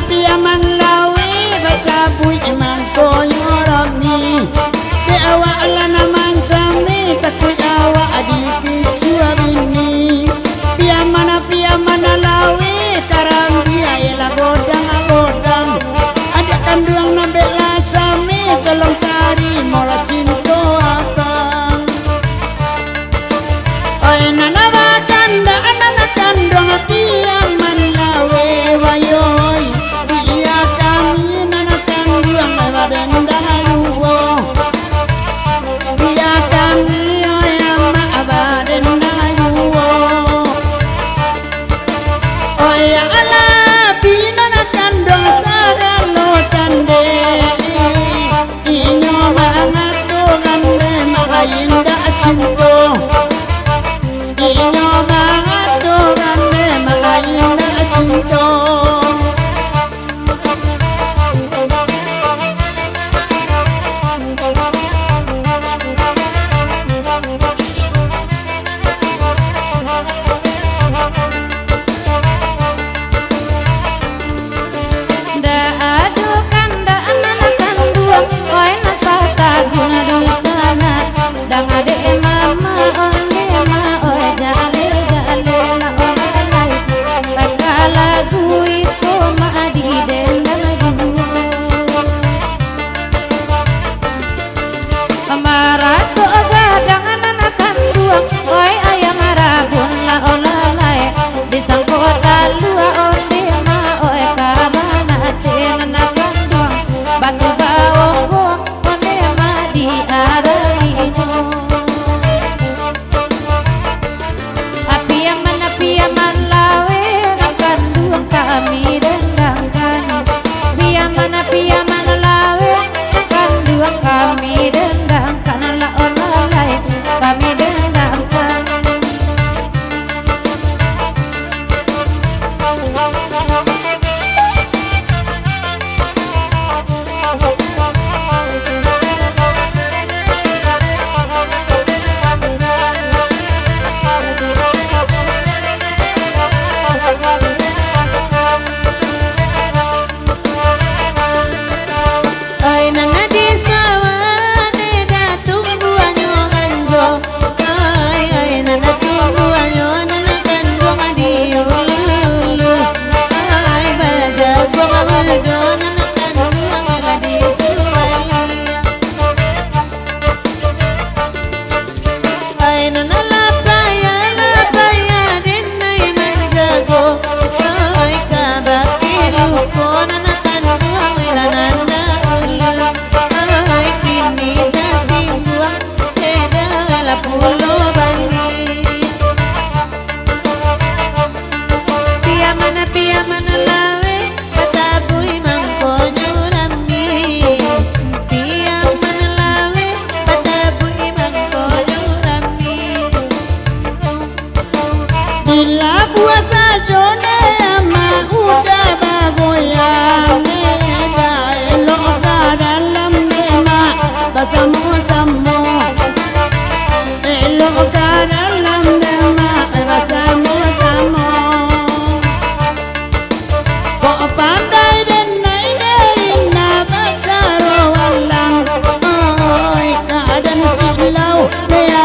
pia man lawi batabuy iman ko yorami di awa ala naman jami takuy awa adiki chua bini pia mana lawi karam dia ela godang adik kanduang na bela jami tolong tari mola cinto abang oi nana bakanda anana kandong pia man lawi wayoy dia kami nana kanduang na badendang ayuwo dia kami oi ama abadendang ayuwo oi ala pina na kandong saralo tande inyo mangato gande makayinda cinto inyo mangato gande makayinda cinto da adu kanda anak kanduang oi natata guna dosana dang ade mama onde ma oi jale la olai bakala gui ko ma di dendang juo amarato gadang anak kanduang oi ayam rabun la olai disang kota lua onde ma oi kabana tenana kanduang batu bawonggo onde ma di arainya api aman lawe nang kanduang kami dendangkan api aman lawe nang kanduang kami dendangkan la olai kami dendangkan ay nana di sawane da tumbu anyo ganjo ay nana tumbu anyo nana ganjo ngadi ululu ay baja gua waldo nana ganjo ngadi suwali ay nana lapaya denai manjago ay kabakiru ko nana ganjo wilananda ay kini dasingwa teda la pulo bali pia mana lawe patabuy mangko nyurami pia mana lawe patabuy mangko nyurami bila puasa jone ama udah bagoyang neda elok ka dalam nema bersama-sama elok ka dalam nema bersama-sama kok pandai denai derina bacaro walang oi keadaan silau dia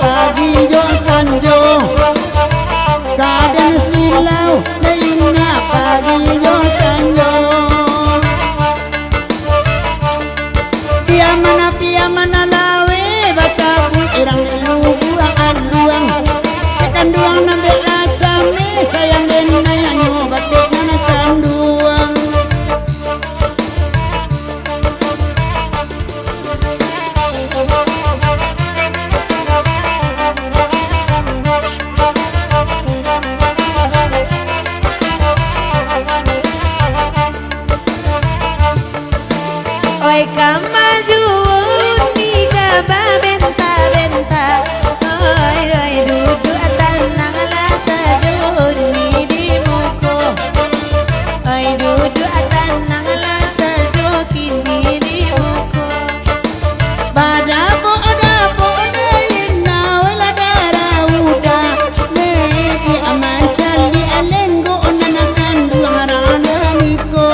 pagi jo sanjo keadaan silau deina pagi jo sanjo pia mana lawe batabu irang lubuang aluang kanduang na bela jami sayang denai anyo batik na kanduang oi kamaju ni ka benta oi dudu atan nangala sajoni di muko oi dudu atan nangala sajo kini di muko badabo deina wala dara uda ne di aman cali alengo onana kanduang rana niko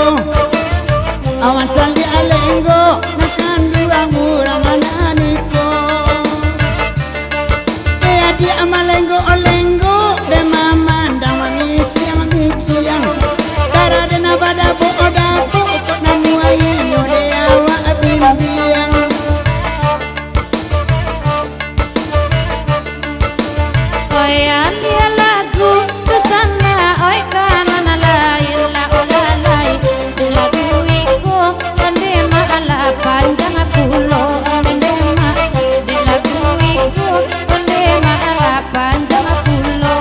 pada boda kok namu ayo de awak bimbing oi alia lagu tusana oi kanan lain la olalai lagu iko onde ma ala panjang pulo onde ma di lagu iko onde ma ala panjang pulo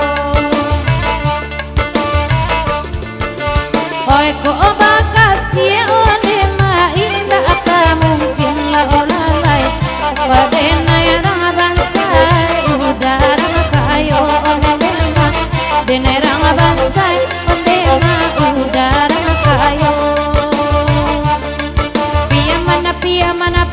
oi ko bakasih onde ma inda ata mungkin la olalai wadena yang bansai udara kayo onde ma denerang bansai onde ma udara kayo pia mana